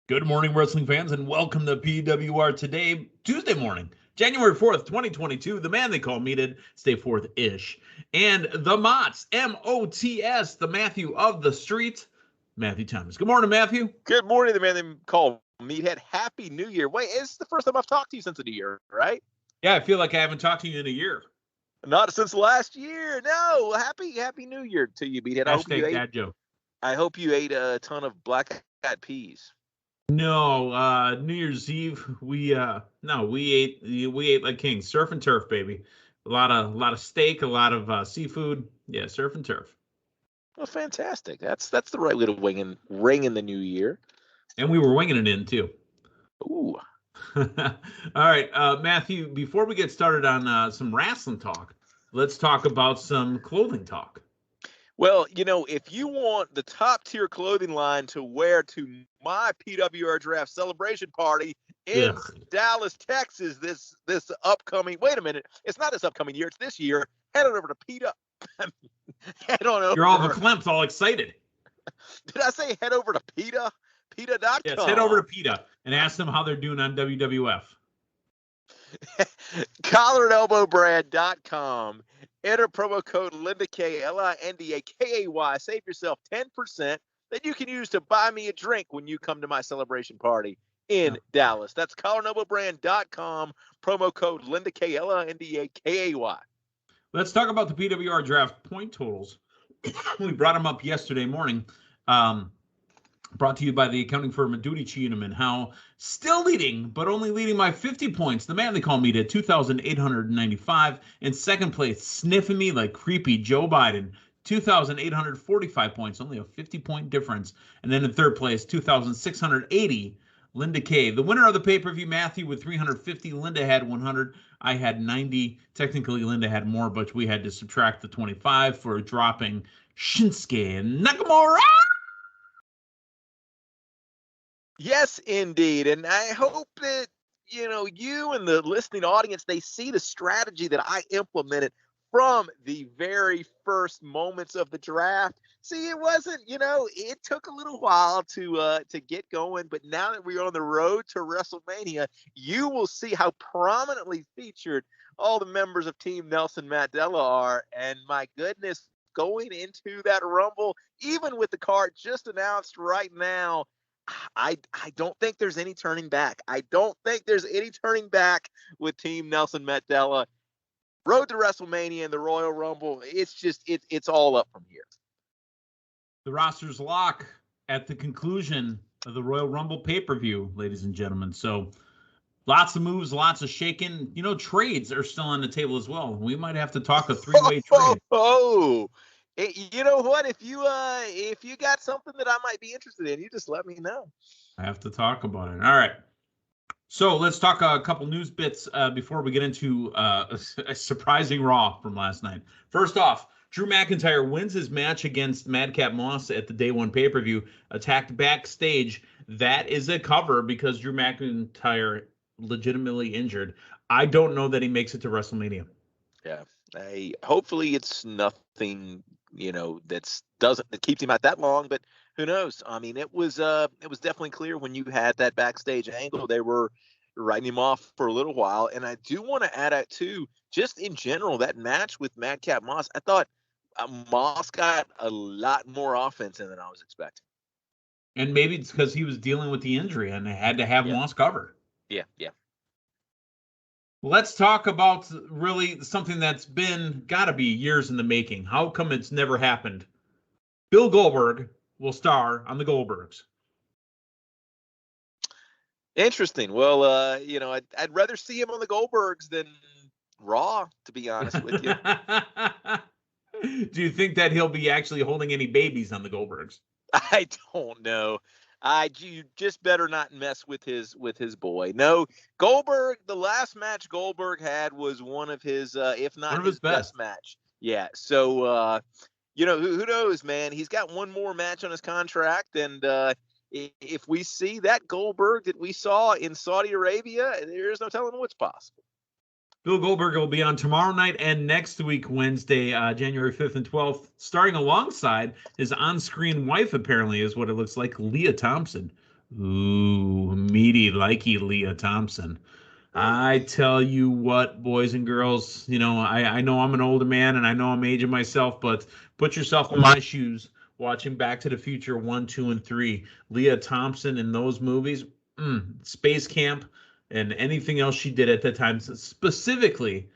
Good morning, wrestling fans, and welcome to PWR today, Tuesday morning, January 4th, 2022. The man they call Meathead, stay forth-ish. And the M.O.T.S, M.O.T.S, the Matthew of the street, Matthew Thomas. Good morning, Matthew. Good morning, the man they call Meathead. Happy New Year. Wait, it's the first time I've talked to you since the New Year, right? Yeah, I feel like I haven't talked to you in a year. Not since last year. No, happy New Year to you, Meathead. Hashtag dad joke. I hope you ate a ton of black-eyed peas. No, New Year's Eve we ate like kings. Surf and turf, baby. A lot of steak, a lot of seafood. Yeah, surf and turf. Well, fantastic. That's the right way to ring in the new year. And we were winging it in too. Ooh. All right, Matthew. Before we get started on some wrestling talk, let's talk about some clothing talk. Well, if you want the top tier clothing line to wear to my PWR draft celebration party in Dallas, Texas, this upcoming, wait a minute, it's not this upcoming year, it's this year. Head on over to PETA. Head on over. You're all verklempt, all excited. Did I say head over to PETA? PETA.com. Yes, head over to PETA and ask them how they're doing on WWF. Collarandelbowbrand.com. Enter promo code LindaK, LINDAKAY. Save yourself 10% that you can use to buy me a drink when you come to my celebration party in Dallas. That's Collarandelbowbrand.com. Promo code LindaK, LINDAKAY. Let's talk about the PWR draft point totals. We brought them up yesterday morning. Brought to you by the accounting firm of Duty Cheatham, how still leading, but only leading by 50 points. The man they call me at 2,895. In second place, sniffing me like creepy Joe Biden, 2,845 points, only a 50-point difference. And then in third place, 2,680, Linda K. The winner of the pay-per-view, Matthew, with 350. Linda had 100. I had 90. Technically, Linda had more, but we had to subtract the 25 for dropping Shinsuke Nakamura. Yes, indeed. And I hope that, you and the listening audience, they see the strategy that I implemented from the very first moments of the draft. See, it wasn't, it took a little while to get going, but now that we're on the road to WrestleMania, you will see how prominently featured all the members of Team Nelson Mandela are. And my goodness, going into that Rumble, even with the card just announced right now, I don't think there's any turning back. I don't think there's any turning back with Team Nelson Mandela. Road to WrestleMania and the Royal Rumble, it's all up from here. The roster's lock at the conclusion of the Royal Rumble pay-per-view, ladies and gentlemen. So lots of moves, lots of shaking. Trades are still on the table as well. We might have to talk a three-way trade. You know what? If you got something that I might be interested in, you just let me know. I have to talk about it. All right. So let's talk a couple news bits before we get into a surprising Raw from last night. First off, Drew McIntyre wins his match against Madcap Moss at the Day 1 pay-per-view, attacked backstage. That is a cover because Drew McIntyre legitimately injured. I don't know that he makes it to WrestleMania. Yeah. Hopefully it's nothing, that keeps him out that long, but who knows? I mean, it was definitely clear when you had that backstage angle, they were writing him off for a little while. And I do want to add out too, just in general, that match with Madcap Moss, I thought Moss got a lot more offense in than I was expecting. And maybe it's because he was dealing with the injury and they had to have Moss covered. Yeah. Let's talk about really something that's gotta be years in the making. How come it's never happened? Bill Goldberg will star on the Goldbergs. Interesting. Well, I'd rather see him on the Goldbergs than Raw, to be honest with you. Do you think that he'll be actually holding any babies on the Goldbergs? I don't know. You just better not mess with his boy. No, Goldberg, the last match Goldberg had was one of his, if not his best match. Yeah. So, who knows, man? He's got one more match on his contract. And if we see that Goldberg that we saw in Saudi Arabia, there's no telling what's possible. Bill Goldberg will be on tomorrow night and next week, Wednesday, January 5th and 12th, starring alongside his on-screen wife, apparently, is what it looks like, Leah Thompson. Ooh. meaty, likey Leah Thompson. I tell you what, boys and girls, I know I'm an older man and I know I'm aging myself, but put yourself in my shoes watching Back to the Future 1, 2, and 3. Leah Thompson in those movies, Space Camp, and anything else she did at that time, specifically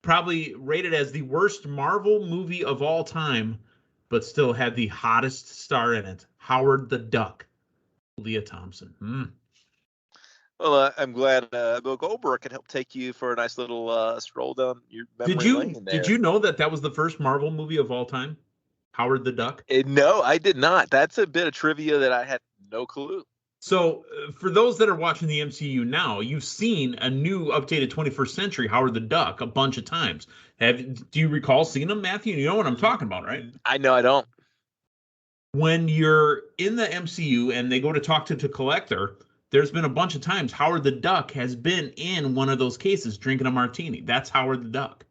probably rated as the worst Marvel movie of all time, but still had the hottest star in it, Howard the Duck, Leah Thompson. Well, I'm glad Bill Goldberg can help take you for a nice little stroll down your memory lane there. Did you know that was the first Marvel movie of all time? Howard the Duck? No, I did not. That's a bit of trivia that I had no clue. So for those that are watching the MCU now, you've seen a new updated 21st Century Howard the Duck a bunch of times. Do you recall seeing them, Matthew? You know what I'm talking about, right? I know I don't. When you're in the MCU and they go to talk to Collector, there's been a bunch of times Howard the Duck has been in one of those cases drinking a martini. That's Howard the Duck.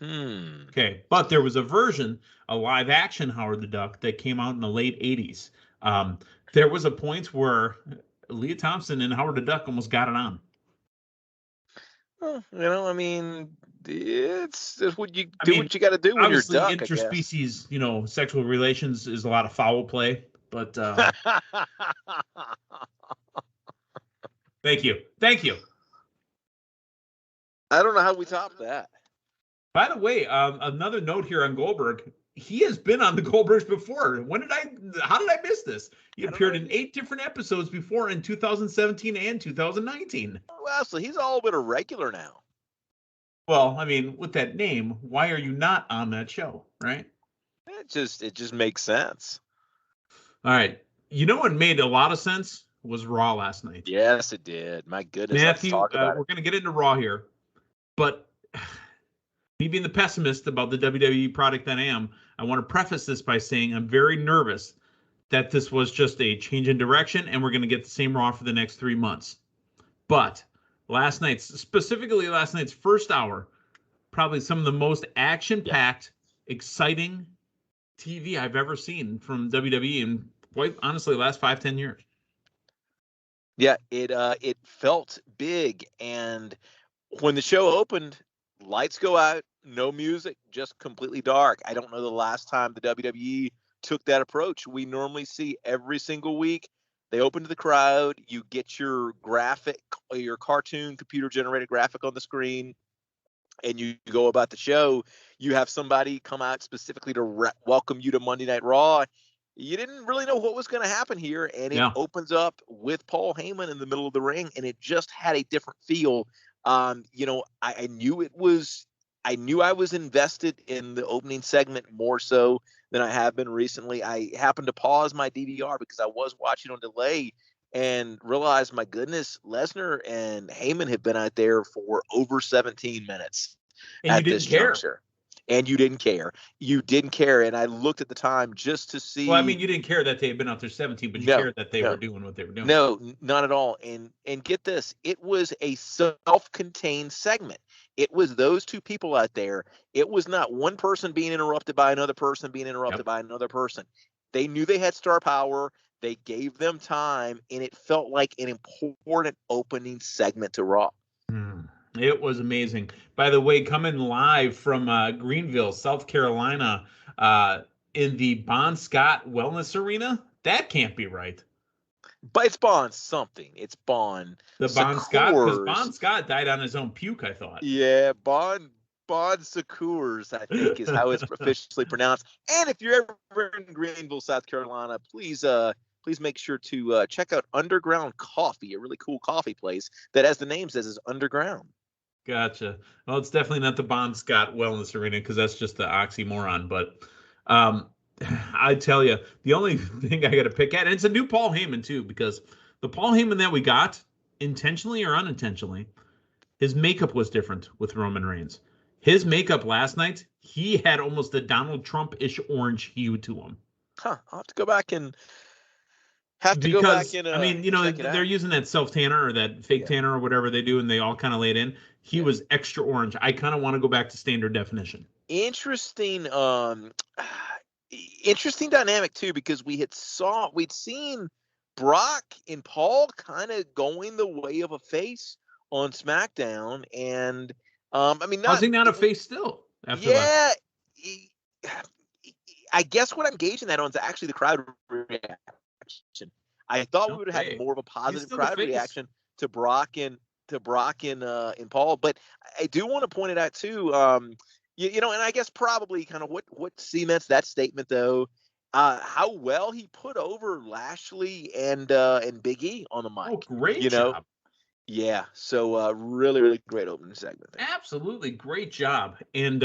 Okay, but there was a version, a live action Howard the Duck that came out in the late 80s. There was a point where Leah Thompson and Howard the Duck almost got it on. Well, I mean, it's what you do. What you got to do when you're duck. Interspecies, sexual relations is a lot of foul play. But thank you. I don't know how we top that. By the way, another note here on Goldberg. He has been on the Goldbergs before. How did I miss this? He appeared in 8 different episodes before in 2017 and 2019. Well, so he's all but a regular now. Well, I mean, with that name, why are you not on that show, right? It just makes sense. All right. You know what made a lot of sense was Raw last night. Yes, it did. My goodness. Matthew, we're going to get into Raw here, but me being the pessimist about the WWE product that I am, I want to preface this by saying I'm very nervous that this was just a change in direction and we're going to get the same Raw for the next 3 months. But specifically last night's first hour, probably some of the most action-packed, exciting TV I've ever seen from WWE in, quite honestly, the last 5-10 years. Yeah, it felt big, and when the show opened, lights go out, no music, just completely dark. I don't know the last time the WWE took that approach. We normally see every single week, they open to the crowd, you get your graphic, your cartoon computer-generated graphic on the screen, and you go about the show. You have somebody come out specifically to welcome you to Monday Night Raw. You didn't really know what was going to happen here, and it opens up with Paul Heyman in the middle of the ring, and it just had a different feel. I knew I was invested in the opening segment more so than I have been recently. I happened to pause my DVR because I was watching on delay and realized, my goodness, Lesnar and Heyman have been out there for over 17 minutes at this juncture. And you didn't care. You didn't care. And I looked at the time just to see. Well, I mean, you didn't care that they had been out there 17, but you cared that they were doing what they were doing. No, not at all. And get this, it was a self-contained segment. It was those two people out there. It was not one person being interrupted by another person being interrupted by another person. They knew they had star power. They gave them time, and it felt like an important opening segment to Raw. It was amazing. By the way, coming live from Greenville, South Carolina, in the Bon Scott Wellness Arena. That can't be right. But it's Bon something. It's Bon. The Bon Scott, because Bon Scott died on his own puke, I thought. Yeah, Bon Secours, I think, is how it's officially pronounced. And if you're ever in Greenville, South Carolina, please make sure to check out Underground Coffee, a really cool coffee place that, as the name says, is underground. Gotcha. Well, it's definitely not the Bon Scott Wellness Arena because that's just the oxymoron. But I tell you, the only thing I got to pick at, and it's a new Paul Heyman too, because the Paul Heyman that we got, intentionally or unintentionally, his makeup was different with Roman Reigns. His makeup last night, he had almost a Donald Trump-ish orange hue to him. I'll have to go back and go back and I mean, they're using that self-tanner or that fake tanner or whatever they do, and they all kind of lay it in. He was extra orange. I kind of want to go back to standard definition. Interesting dynamic too, because we'd seen Brock and Paul kind of going the way of a face on SmackDown, and I mean, how's he not a face still? After yeah, I guess what I'm gauging that on is actually the crowd reaction. I thought we would have had more of a positive crowd reaction to Brock and Paul, but I do want to point it out too. You know, and I guess probably kind of what cements that statement though. How well he put over Lashley and Big E on the mic. Oh, great job. Know? Yeah. So really, really great opening segment there. Absolutely great job. And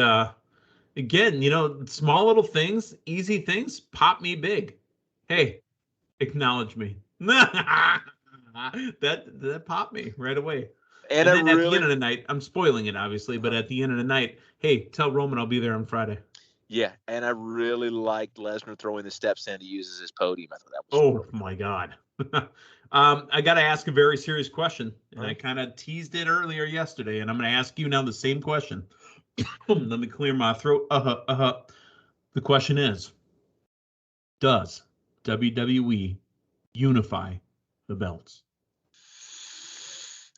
again, you know, small little things, easy things, pop me big. Hey, acknowledge me. that popped me right away. And then at the end of the night, I'm spoiling it obviously, but at the end of the night, hey, tell Roman I'll be there on Friday. Yeah, and I really liked Lesnar throwing the steps in to use as his podium. I thought that was my God. I got to ask a very serious question, and I kind of teased it earlier yesterday, and I'm going to ask you now the same question. Let me clear my throat. The question is, does WWE unify the belts?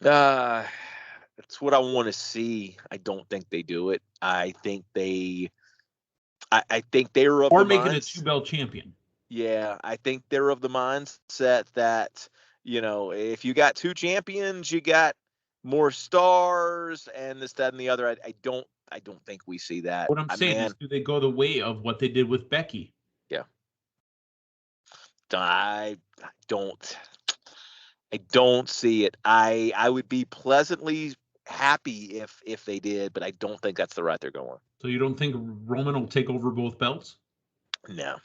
That's what I want to see. I don't think they do it. I think they're of or the making a 2-belt champion. Yeah, I think they're of the mindset that, you know, if you got 2 champions, you got more stars and this, that, and the other. I don't think we see that. What I'm saying is, do they go the way of what they did with Becky? Yeah. I don't see it. I would be pleasantly happy if they did, but I don't think that's the route they're going. So you don't think Roman will take over both belts? No.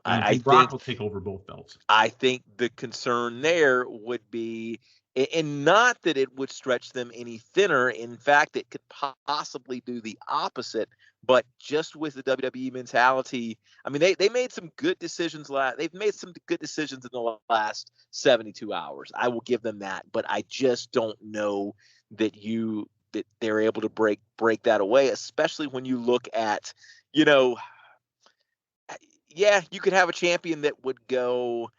I think Brock will take over both belts. I think the concern there would be, and not that it would stretch them any thinner. In fact, it could possibly do the opposite. But just with the WWE mentality, I mean, they made some good decisions. They've made some good decisions in the last 72 hours. I will give them that. But I just don't know that they're able to break that away, especially when you look at, you know, yeah, you could have a champion that would go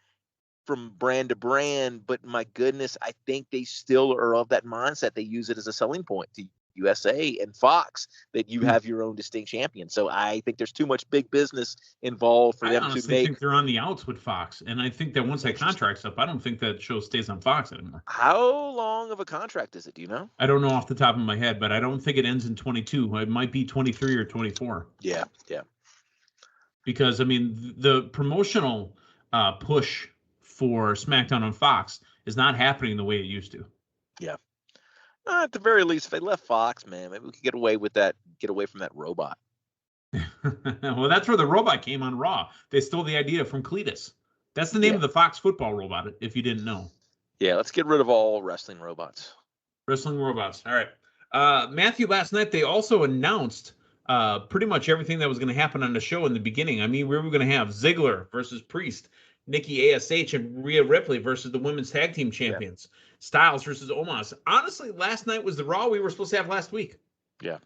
from brand to brand, but my goodness, I think they still are of that mindset. They use it as a selling point to USA and Fox that you have your own distinct champion. So I think there's too much big business involved for them to make. I think they're on the outs with Fox, and I think that once that contract's up, I don't think that show stays on Fox anymore. How long of a contract is it? Do you know? I don't know off the top of my head, but I don't think it ends in 22. It might be 23 or 24. Yeah. Because, I mean, the promotional push for SmackDown on Fox is not happening the way it used to. Yeah. At the very least, if they left Fox, man, maybe we could get away from that robot. Well, that's where the robot came on Raw. They stole the idea from Cletus. That's the name of the Fox football robot, if you didn't know. Yeah, let's get rid of all wrestling robots. Wrestling robots. All right. Matthew, last night they also announced pretty much everything that was going to happen on the show in the beginning. I mean, we were going to have Ziggler versus Priest, Nikki ASH and Rhea Ripley versus the women's tag team champions, Styles versus Omas. Honestly, last night was the Raw we were supposed to have last week. Yeah.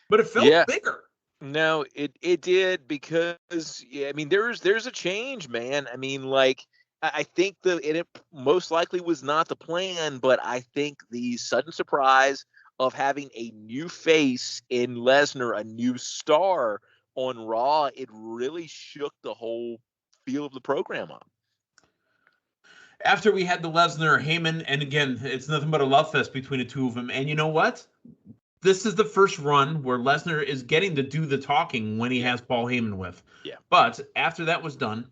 But it felt bigger. No, it did, because I mean, there's a change, man. I mean, like, I think it most likely was not the plan, but I think the sudden surprise of having a new face in Lesnar, a new star on Raw, it really shook the whole feel of the program up. After we had the Lesnar Heyman, and again, it's nothing but a love fest between the two of them. And you know what? This is the first run where Lesnar is getting to do the talking when he has Paul Heyman with. Yeah. But after that was done,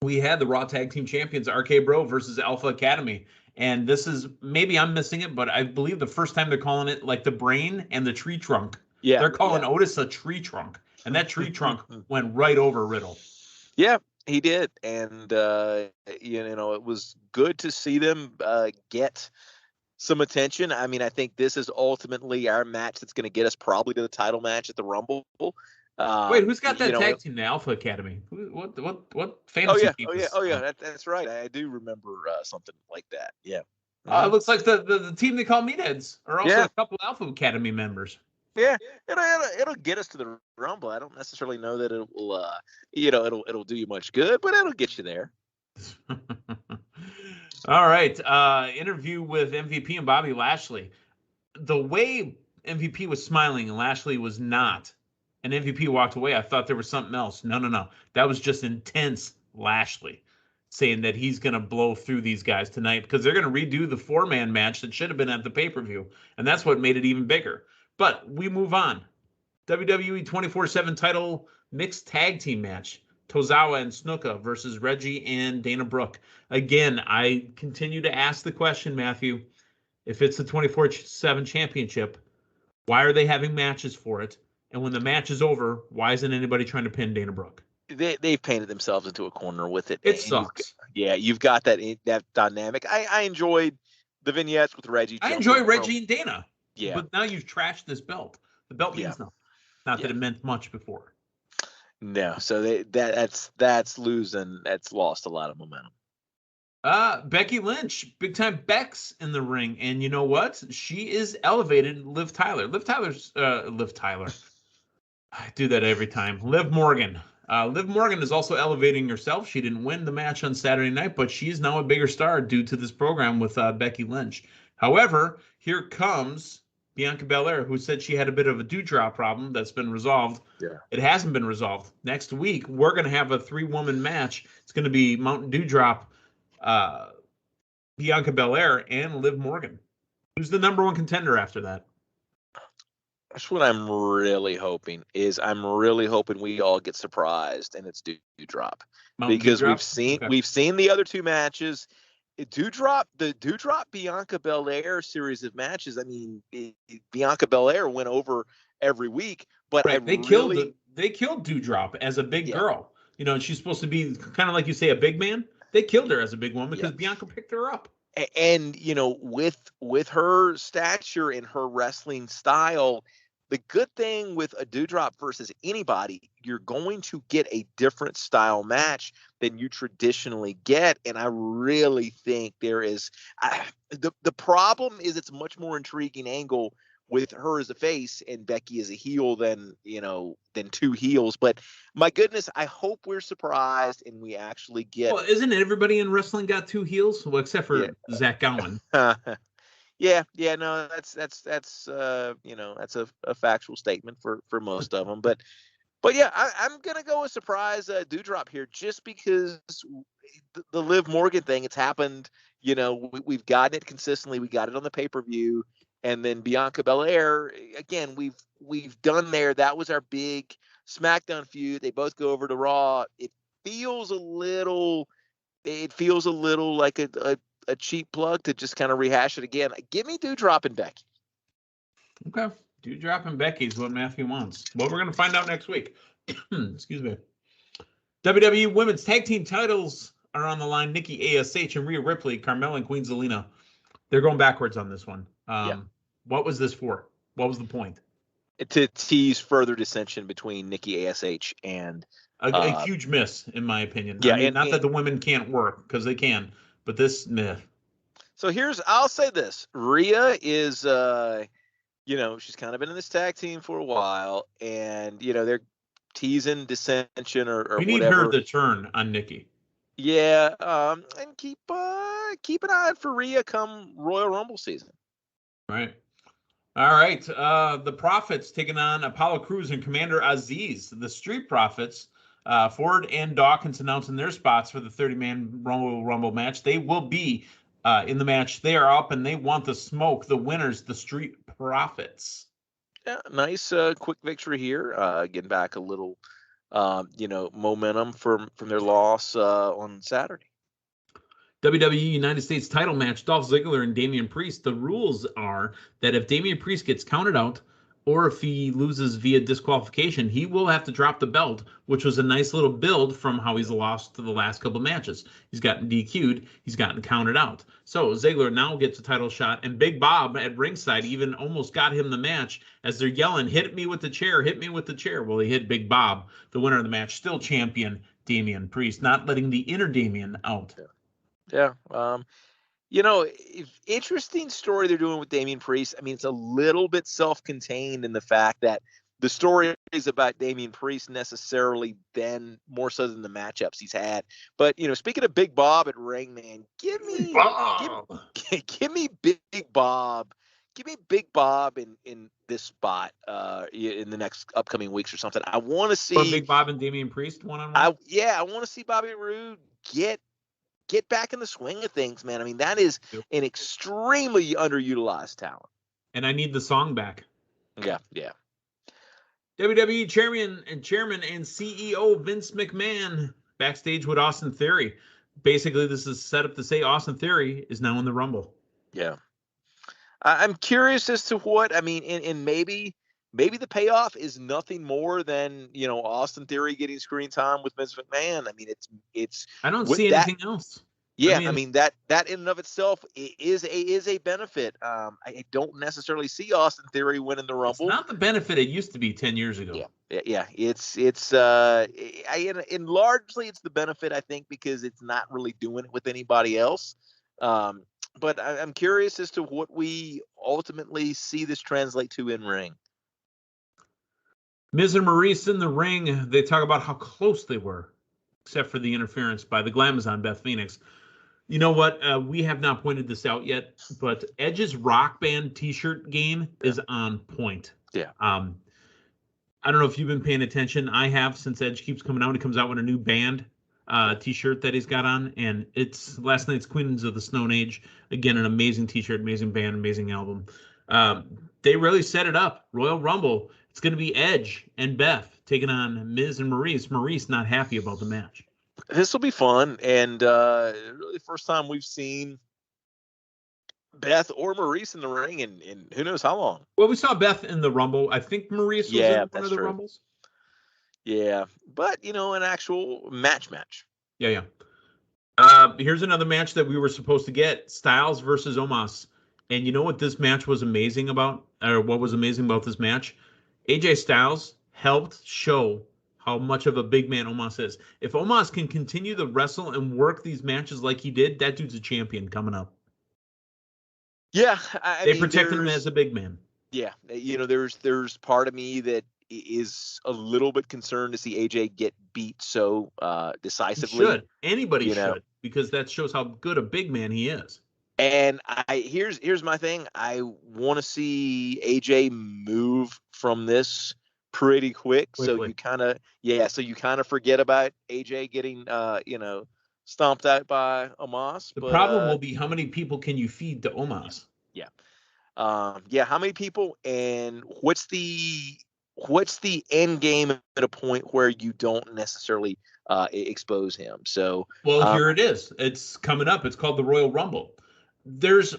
we had the Raw Tag Team Champions, RK Bro versus Alpha Academy. And this is, maybe I'm missing it, but I believe the first time they're calling it like the brain and the tree trunk. Yeah. They're calling Otis a tree trunk. And that tree trunk went right over Riddle. Yeah, he did. And, you know, it was good to see them get some attention. I mean, I think this is ultimately our match that's going to get us probably to the title match at the Rumble. Wait, who's got that tag team, the Alpha Academy? What fantasy team? Oh yeah, that's right. I do remember something like that. Yeah. It looks like the team they call Meatheads are also a couple Alpha Academy members. Yeah, it'll get us to the Rumble. I don't necessarily know that it will, it'll do you much good, but it'll get you there. All right. Interview with MVP and Bobby Lashley. The way MVP was smiling and Lashley was not, and MVP walked away, I thought there was something else. No. That was just intense Lashley saying that he's going to blow through these guys tonight because they're going to redo the 4-man match that should have been at the pay-per-view. And that's what made it even bigger. But we move on. WWE 24/7 title mixed tag team match. Tozawa and Snuka versus Reggie and Dana Brooke. Again, I continue to ask the question, Matthew, if it's the 24/7 championship, why are they having matches for it? And when the match is over, why isn't anybody trying to pin Dana Brooke? They've painted themselves into a corner with it. It sucks. You've got that dynamic. I enjoyed the vignettes with Reggie. I enjoy Reggie and Dana. Yeah. But now you've trashed this belt. The belt means nothing. Not that it meant much before. No, so that's losing. That's lost a lot of momentum. Becky Lynch, big time Beck's in the ring, and you know what? She is elevated. Liv Tyler. I do that every time. Liv Morgan. Liv Morgan is also elevating herself. She didn't win the match on Saturday night, but she's now a bigger star due to this program with Becky Lynch. However, here comes Bianca Belair, who said she had a bit of a dewdrop problem that's been resolved. Yeah. It hasn't been resolved. Next week, we're going to have a 3-woman match. It's going to be Mountain Dewdrop, Bianca Belair, and Liv Morgan. Who's the number one contender after that? That's what I'm really hoping we all get surprised and it's Dewdrop. Because we've seen the other two matches. The Dewdrop Bianca Belair series of matches. I mean, Bianca Belair went over every week, but they killed Dewdrop as a big girl. You know, she's supposed to be kind of like you say a big man. They killed her as a big woman because Bianca picked her up. And you know, with her stature and her wrestling style, the good thing with a Dewdrop versus anybody, you're going to get a different style match than you traditionally get. And I really think there is the problem is it's a much more intriguing angle with her as a face and Becky as a heel than two heels. But my goodness, I hope we're surprised and we actually get. Well, isn't everybody in wrestling got two heels? Well, except for Zach Gowen. No, that's a factual statement for most of them. But yeah, I'm gonna go with surprise Dewdrop here just because the Liv Morgan thing. It's happened. You know, we've gotten it consistently. We got it on the pay-per-view. And then Bianca Belair, again, we've done there. That was our big SmackDown feud. They both go over to Raw. It feels a little like a cheap plug to just kind of rehash it again. Give me Dewdrop and Becky. Okay. Dewdrop and Becky is what Matthew wants. Well, we're going to find out next week. Excuse me. WWE Women's Tag Team titles are on the line. Nikki ASH and Rhea Ripley, Carmella and Queen Zelina. They're going backwards on this one. What was this for? What was the point? To tease further dissension between Nikki ASH and a huge miss, in my opinion. Yeah, I mean, not that the women can't work because they can, but this myth. So I'll say this: Rhea is, she's kind of been in this tag team for a while, and they're teasing dissension or we need whatever. her to turn on Nikki. Yeah, and keep an eye out for Rhea come Royal Rumble season. Right. All right. The Profits taking on Apollo Crews and Commander Aziz. The Street Profits, Ford and Dawkins announcing their spots for the 30-man Royal Rumble match. They will be in the match. They are up and they want the smoke. The winners, the Street Profits. Yeah, nice quick victory here. Getting back a little, momentum from their loss on Saturday. WWE United States title match, Dolph Ziggler and Damian Priest. The rules are that if Damian Priest gets counted out or if he loses via disqualification, he will have to drop the belt, which was a nice little build from how he's lost to the last couple matches. He's gotten DQ'd. He's gotten counted out. So Ziggler now gets a title shot, and Big Bob at ringside even almost got him the match as they're yelling, hit me with the chair, hit me with the chair. Well, he hit Big Bob, the winner of the match, still champion Damian Priest, not letting the inner Damian out. Yeah. Interesting story they're doing with Damian Priest. I mean, it's a little bit self-contained in the fact that the stories about Damian Priest necessarily than more so than the matchups he's had. But, speaking of Big Bob at ring, man, give me Big Bob. Give me Big Bob in this spot in the next upcoming weeks or something. I want to see or Big Bob and Damian Priest one-on-one. I want to see Bobby Roode get back in the swing of things, man. I mean, that is an extremely underutilized talent. And I need the song back. Yeah. WWE chairman and CEO Vince McMahon backstage with Austin Theory. Basically, this is set up to say Austin Theory is now in the Rumble. Yeah. I'm curious as to what, I mean, and maybe the payoff is nothing more than, Austin Theory getting screen time with Vince McMahon. I mean, it's I don't see anything else. Yeah, I mean that in and of itself is a benefit. I don't necessarily see Austin Theory winning the Rumble. It's not the benefit it used to be 10 years ago. Yeah. It's and largely it's the benefit, I think, because it's not really doing it with anybody else. But I'm curious as to what we ultimately see this translate to in ring. Miz and Maurice in the ring. They talk about how close they were, except for the interference by the Glamazon Beth Phoenix. You know what? We have not pointed this out yet, but Edge's Rock Band T-shirt game is on point. Yeah. I don't know if you've been paying attention. I have, since Edge keeps coming out. He comes out with a new band T-shirt that he's got on, and it's last night's Queens of the Stone Age. Again, an amazing T-shirt, amazing band, amazing album. They really set it up. Royal Rumble. It's going to be Edge and Beth taking on Miz and Maurice. Maurice not happy about the match. This will be fun, and really the first time we've seen Beth or Maurice in the ring in who knows how long. Well, we saw Beth in the Rumble. I think Maurice was in one of the Rumbles. Yeah, but, an actual match. Yeah. Here's another match that we were supposed to get, Styles versus Omas. And you know what this match was amazing about, or what was amazing about this match? AJ Styles helped show how much of a big man Omas is. If Omas can continue to wrestle and work these matches like he did, that dude's a champion coming up. Yeah. They protect him as a big man. Yeah. There's part of me that is a little bit concerned to see AJ get beat so decisively. He should. Anybody should, because that shows how good a big man he is. And here's my thing. I want to see AJ move from this pretty quickly. So you kind of forget about AJ getting stomped out by Omas. The problem will be, how many people can you feed to Omas? Yeah. How many people, and what's the end game at a point where you don't necessarily expose him? So here it is. It's coming up. It's called the Royal Rumble. There's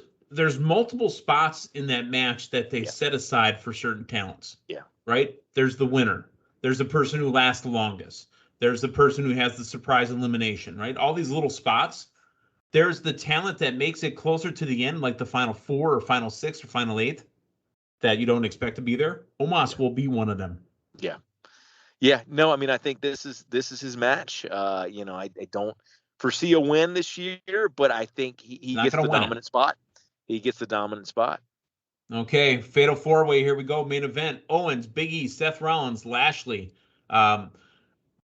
multiple spots in that match that they set aside for certain talents. Yeah. Right? There's the winner. There's the person who lasts the longest. There's the person who has the surprise elimination, right? All these little spots. There's the talent that makes it closer to the end, like the final 4 or final 6 or final 8, that you don't expect to be there. Omas will be one of them. Yeah. Yeah. No, I mean, I think this is his match. I don't foresee a win this year, but I think he gets the dominant spot. He gets the dominant spot. Okay, fatal 4-way. Here we go. Main event: Owens, Big E, Seth Rollins, Lashley.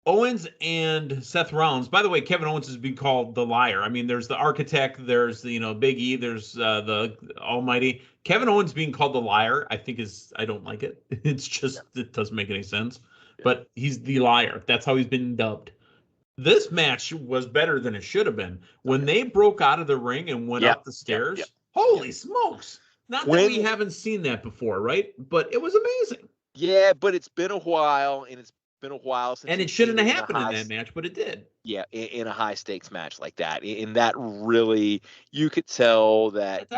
Owens and Seth Rollins. By the way, Kevin Owens has been called the liar. I mean, there's the architect, there's Big E, there's the Almighty. Kevin Owens being called the liar, I don't like it. It's just it doesn't make any sense. Yeah. But he's the liar. That's how he's been dubbed. This match was better than it should have been. When they broke out of the ring and went up the stairs, holy smokes. Not that we haven't seen that before, right? But it was amazing. Yeah, but it's been a while, and it's been a while since. And it shouldn't have happened in that match, but it did. Yeah, in a high stakes match like that. In that, really, you could tell that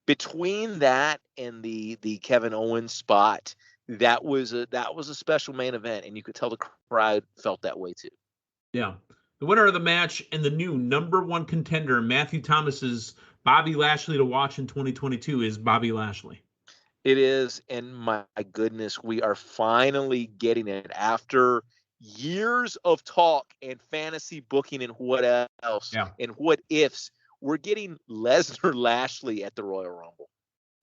between that and the Kevin Owens spot, that was a special main event, and you could tell the crowd felt that way too. Yeah. The winner of the match and the new #1 contender, Matthew Thomas's Bobby Lashley to watch in 2022, is Bobby Lashley. It is, and my goodness, we are finally getting it after years of talk and fantasy booking and what else and what ifs. We're getting Lesnar Lashley at the Royal Rumble.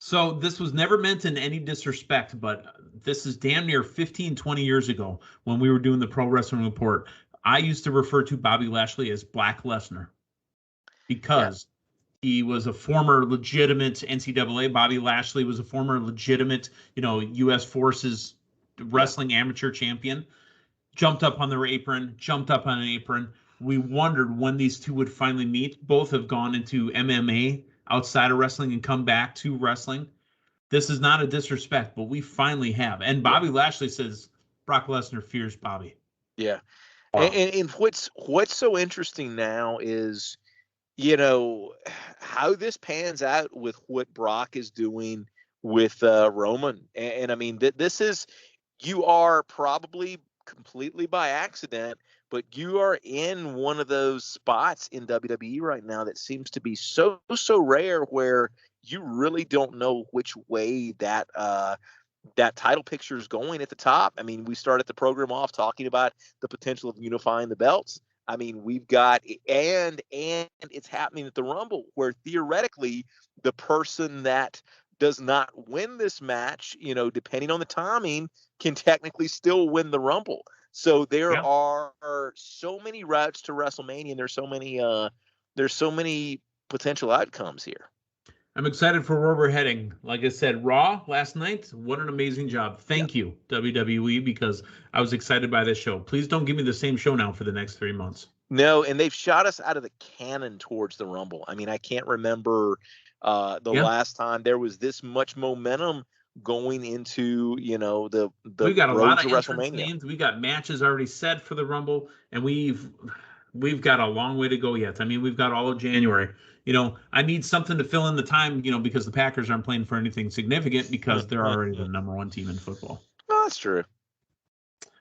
So this was never meant in any disrespect, but this is damn near 15, 20 years ago when we were doing the Pro Wrestling Report. I used to refer to Bobby Lashley as Black Lesnar because he was a former legitimate NCAA. Bobby Lashley was a former legitimate, U.S. Forces wrestling amateur champion. Jumped up on their apron, jumped up on an apron. We wondered when these two would finally meet. Both have gone into MMA outside of wrestling and come back to wrestling. This is not a disrespect, but we finally have. And Bobby Lashley says Brock Lesnar fears Bobby. Yeah. Wow. And what's so interesting now is, how this pans out with what Brock is doing with Roman. And I mean, this is, you are probably completely by accident, but you are in one of those spots in WWE right now that seems to be so rare, where you really don't know which way that title picture is going at the top. I mean, we started the program off talking about the potential of unifying the belts. I mean, we've got, and it's happening at the Rumble, where theoretically the person that does not win this match, depending on the timing, can technically still win the Rumble. So there are so many routes to WrestleMania, and there's so many potential outcomes here. I'm excited for where we're heading. Like I said, Raw last night, what an amazing job. Thank you, WWE, because I was excited by this show. Please don't give me the same show now for the next 3 months. No, and they've shot us out of the cannon towards the Rumble. I mean, I can't remember the last time there was this much momentum going into, the we've got a road lot to of WrestleMania. Names. We got matches already set for the Rumble, and we've got a long way to go yet. I mean, we've got all of January. I need something to fill in the time, because the Packers aren't playing for anything significant because they're already the number one team in football. Oh, that's true.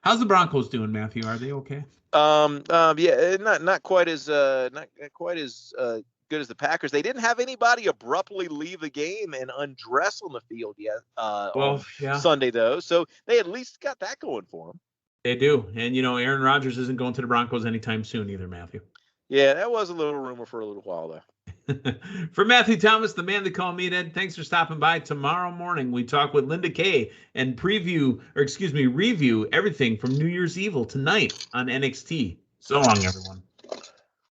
How's the Broncos doing, Matthew? Are they okay? Yeah, not quite as good as the Packers. They didn't have anybody abruptly leave the game and undress on the field yet. Sunday though, so they at least got that going for them. They do, and Aaron Rodgers isn't going to the Broncos anytime soon either, Matthew. Yeah, that was a little rumor for a little while though. For Matthew Thomas, the man they call Meathead, thanks for stopping by. Tomorrow morning, we talk with Linda Kay and review everything from New Year's Evil tonight on NXT. So long, everyone.